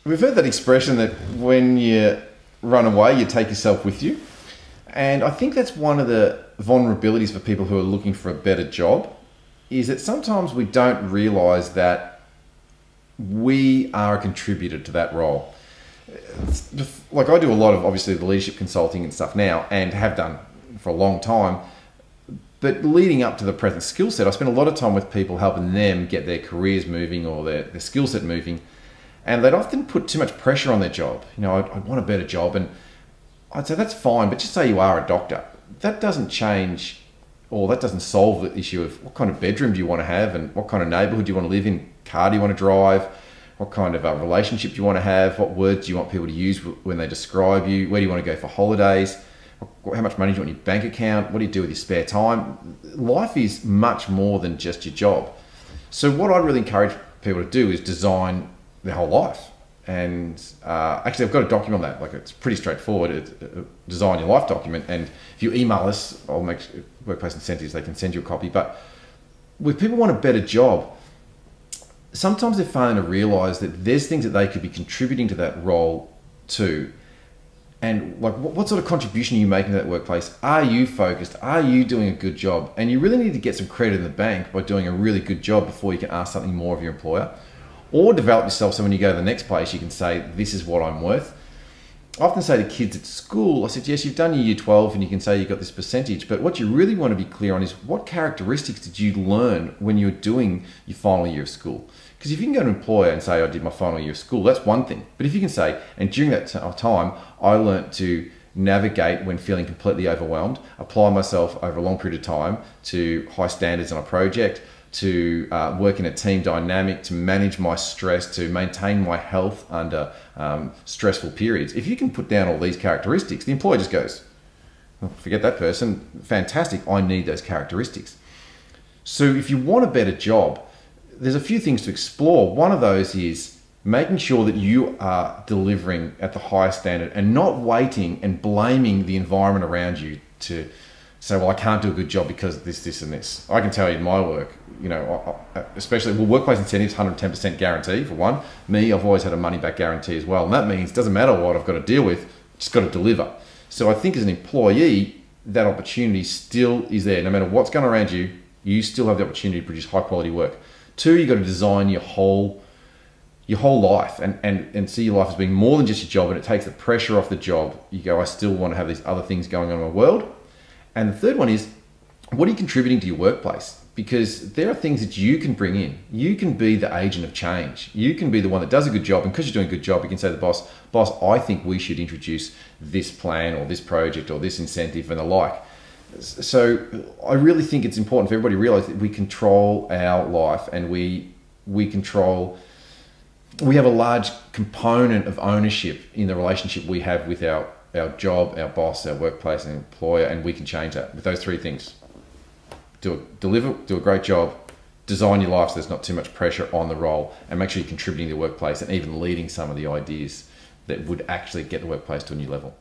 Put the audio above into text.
We've heard that expression that when you run away, you take yourself with you. And I think that's one of the vulnerabilities for people who are looking for a better job, is that sometimes we don't realize that we are a contributor to that role. Like I do a lot of, obviously, the leadership consulting and stuff now, and have done for a long time. But leading up to the present skill set, I spend a lot of time with people helping them get their careers moving or their skill set moving. And they'd often put too much pressure on their job. You know, I want a better job. And I'd say that's fine, but just say you are a doctor. That doesn't change, or that doesn't solve the issue of what kind of bedroom do you want to have, and what kind of neighbourhood do you want to live in, car do you want to drive, what kind of a relationship do you want to have, what words do you want people to use when they describe you, where do you want to go for holidays, how much money do you want in your bank account, what do you do with your spare time. Life is much more than just your job. So what I really encourage people to do is design their whole life. And actually I've got a document on that. Like, it's pretty straightforward. Design your life document, and if you email us, I'll make workplace incentives, they can send you a copy. But when people want a better job, sometimes they're failing to realize that there's things that they could be contributing to that role too. And like, what sort of contribution are you making to that workplace? Are you focused? Are you doing a good job? And you really need to get some credit in the bank by doing a really good job before you can ask something more of your employer. Or develop yourself so when you go to the next place, you can say, this is what I'm worth. I often say to kids at school, I said, yes, you've done your year 12 and you can say you've got this percentage, but what you really want to be clear on is what characteristics did you learn when you were doing your final year of school? Because if you can go to an employer and say, I did my final year of school, that's one thing. But if you can say, and during that time, I learned to navigate when feeling completely overwhelmed, apply myself over a long period of time to high standards on a project, to work in a team dynamic, to manage my stress, to maintain my health under stressful periods. If you can put down all these characteristics, the employer just goes, oh, forget that person, fantastic, I need those characteristics. So if you want a better job, there's a few things to explore. One of those is making sure that you are delivering at the highest standard and not waiting and blaming the environment around you to say, well, I can't do a good job because of this, this, and this. I can tell you in my work, you know, especially, well, workplace incentives, 110% guarantee for one. Me, I've always had a money back guarantee as well. And that means it doesn't matter what I've got to deal with, just got to deliver. So I think as an employee, that opportunity still is there. No matter what's going around you, you still have the opportunity to produce high quality work. Two, you've got to design your whole life and see your life as being more than just your job, and it takes the pressure off the job. You go, I still want to have these other things going on in my world. And the third one is, what are you contributing to your workplace? Because there are things that you can bring in. You can be the agent of change. You can be the one that does a good job, and because you're doing a good job, you can say to the boss, I think we should introduce this plan or this project or this incentive and the like. So I really think it's important for everybody to realize that we control our life, and we have a large component of ownership in the relationship we have with our job, our boss, our workplace, and employer, and we can change that with those three things. Do a great job, design your life so there's not too much pressure on the role, and make sure you're contributing to the workplace and even leading some of the ideas that would actually get the workplace to a new level.